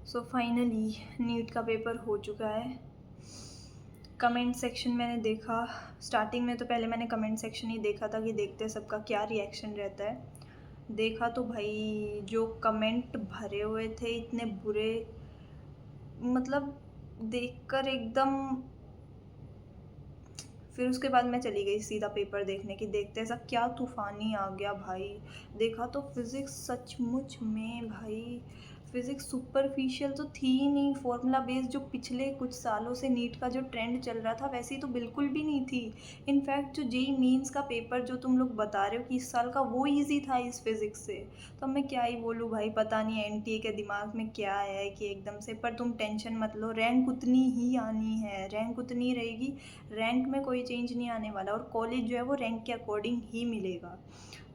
So finally NEET का paper हो चुका है। कमेंट सेक्शन मैंने देखा, स्टार्टिंग में तो पहले मैंने कमेंट सेक्शन ही देखा था कि देखते सबका क्या रिएक्शन रहता है। देखा तो भाई जो कमेंट भरे हुए थे इतने बुरे, मतलब देखकर एकदम। फिर उसके बाद मैं चली गई सीधा पेपर देखने की, देखते ऐसा क्या तूफ़ानी आ गया भाई। देखा तो फ़िज़िक्स सचमुच में भाई, फ़िज़िक्स सुपरफिशियल तो थी ही नहीं, फ़ॉर्मूला बेस्ड जो पिछले कुछ सालों से नीट का जो ट्रेंड चल रहा था वैसी तो बिल्कुल भी नहीं थी। इनफैक्ट जो जेईई मेंस का पेपर जो तुम लोग बता रहे हो कि इस साल का वो ईज़ी था इस फ़िज़िक्स से। तो अब मैं क्या ही बोलूँ भाई, पता नहीं एनटीए के दिमाग में क्या है कि एकदम से। पर तुम टेंशन मत लो, रैंक उतनी ही आनी है, रैंक उतनी रहेगी, रैंक में कोई चेंज नहीं आने वाला और कॉलेज जो है वो रैंक के अकॉर्डिंग ही मिलेगा।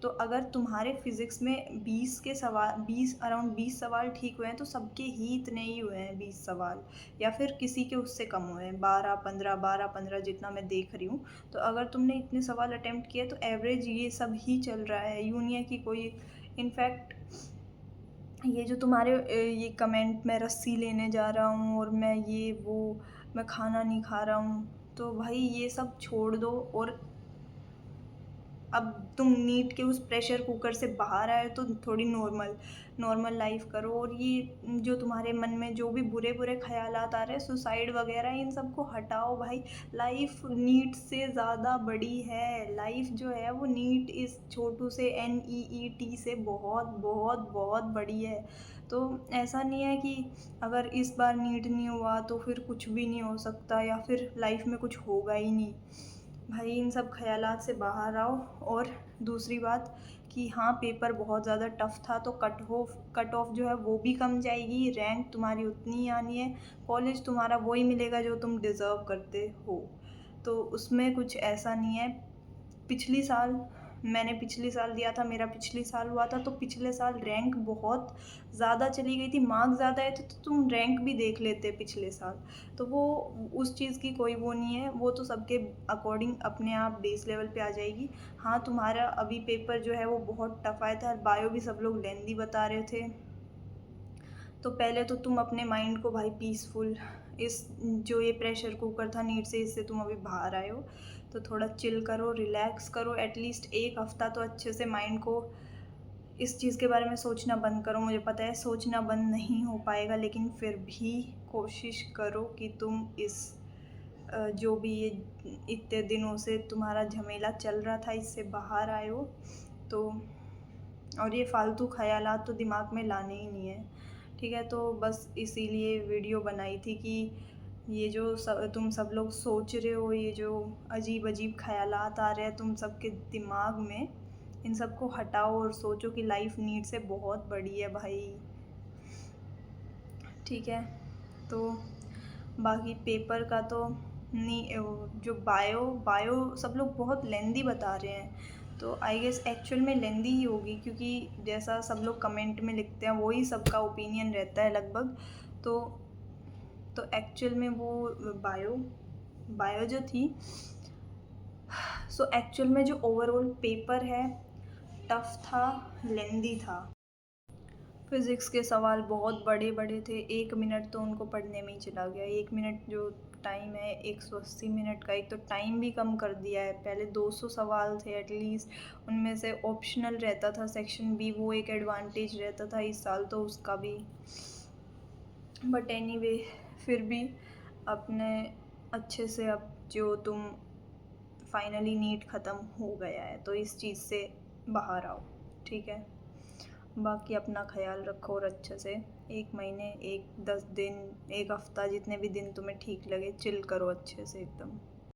तो अगर तुम्हारे फिज़िक्स में 20 के सवाल 20 अराउंड 20 सवाल ठीक हुए हैं तो सबके ही इतने ही हुए हैं 20 सवाल, या फिर किसी के उससे कम हुए हैं 12-15 जितना मैं देख रही हूँ। तो अगर तुमने इतने सवाल अटेम्प्ट किए तो एवरेज ये सब ही चल रहा है, यूँ नहीं है कि कोई। इनफैक्ट ये जो तुम्हारे ये कमेंट मैं रस्सी लेने जा रहा हूँ और मैं ये वो, मैं खाना नहीं खा रहा हूँ, तो भाई ये सब छोड़ दो और अब तुम नीट के उस प्रेशर कुकर से बाहर आए तो थोड़ी नॉर्मल लाइफ करो। और ये जो तुम्हारे मन में जो भी बुरे-बुरे ख़यालात आ रहे हैं सुसाइड वग़ैरह, इन सब को हटाओ भाई। लाइफ नीट से ज़्यादा बड़ी है, लाइफ जो है वो नीट इस छोटू से NEET से बहुत बहुत बहुत बड़ी है। तो ऐसा नहीं है कि अगर इस बार नीट नहीं हुआ तो फिर कुछ भी नहीं हो सकता या फिर लाइफ में कुछ होगा ही नहीं। भाई इन सब ख़यालात से बाहर आओ। और दूसरी बात कि हाँ, पेपर बहुत ज़्यादा टफ़ था तो कट ऑफ जो है वो भी कम जाएगी, रैंक तुम्हारी उतनी ही आनी है, कॉलेज तुम्हारा वही मिलेगा जो तुम डिज़र्व करते हो। तो उसमें कुछ ऐसा नहीं है। पिछली साल मैंने पिछले साल दिया था, मेरा पिछले साल हुआ था तो पिछले साल रैंक बहुत ज़्यादा चली गई थी, मार्क्स ज़्यादा आए थे तो तुम रैंक भी देख लेते पिछले साल। तो वो उस चीज़ की कोई वो नहीं है, वो तो सबके अकॉर्डिंग अपने आप बेस लेवल पे आ जाएगी। हाँ, तुम्हारा अभी पेपर जो है वो बहुत टफ़ आया था, बायो भी सब लोग लेंदी बता रहे थे। तो पहले तो तुम अपने माइंड को भाई पीसफुल, इस जो ये प्रेशर कुकर था नीट से, इससे तुम अभी बाहर आए हो तो थोड़ा चिल करो, रिलैक्स करो। एटलीस्ट 1 हफ़्ता तो अच्छे से माइंड को इस चीज़ के बारे में सोचना बंद करो। मुझे पता है सोचना बंद नहीं हो पाएगा, लेकिन फिर भी कोशिश करो कि तुम इस जो भी ये इतने दिनों से तुम्हारा झमेला चल रहा था इससे बाहर आए हो। तो और ये फ़ालतू ख़यालात तो दिमाग में लाने ही नहीं है, ठीक है? तो बस इसीलिए वीडियो बनाई थी कि ये जो तुम सब लोग सोच रहे हो, ये जो अजीब-अजीब ख़यालात आ रहे हैं तुम सबके दिमाग में, इन सब को हटाओ और सोचो कि लाइफ़ नीड से बहुत बड़ी है भाई, ठीक है? तो बाकी पेपर का तो नहीं, जो बायो सब लोग बहुत लेंदी बता रहे हैं, तो आई गेस एक्चुअल में लेंदी ही होगी क्योंकि जैसा सब लोग कमेंट में लिखते हैं वही सबका ओपिनियन रहता है लगभग। तो एक्चुअल में वो बायो बायो जो थी, सो एक्चुअल में जो ओवरऑल पेपर है टफ था, लेंदी था। फिज़िक्स के सवाल बहुत बड़े-बड़े थे, 1 मिनट तो उनको पढ़ने में ही चला गया। 1 मिनट जो टाइम है 180 मिनट का, एक तो टाइम भी कम कर दिया है। पहले 200 सवाल थे एटलीस्ट, उनमें से ऑप्शनल रहता था सेक्शन बी, वो एक एडवांटेज रहता था। इस साल तो उसका भी, बट एनीवे फिर भी अपने अच्छे से, अब जो तुम फाइनली नीट ख़त्म हो गया है तो इस चीज़ से बाहर आओ, ठीक है? बाकी अपना ख़याल रखो और अच्छे से 1 महीने, 10 दिन, 1 हफ़्ता, जितने भी दिन तुम्हें ठीक लगे चिल करो अच्छे से एकदम।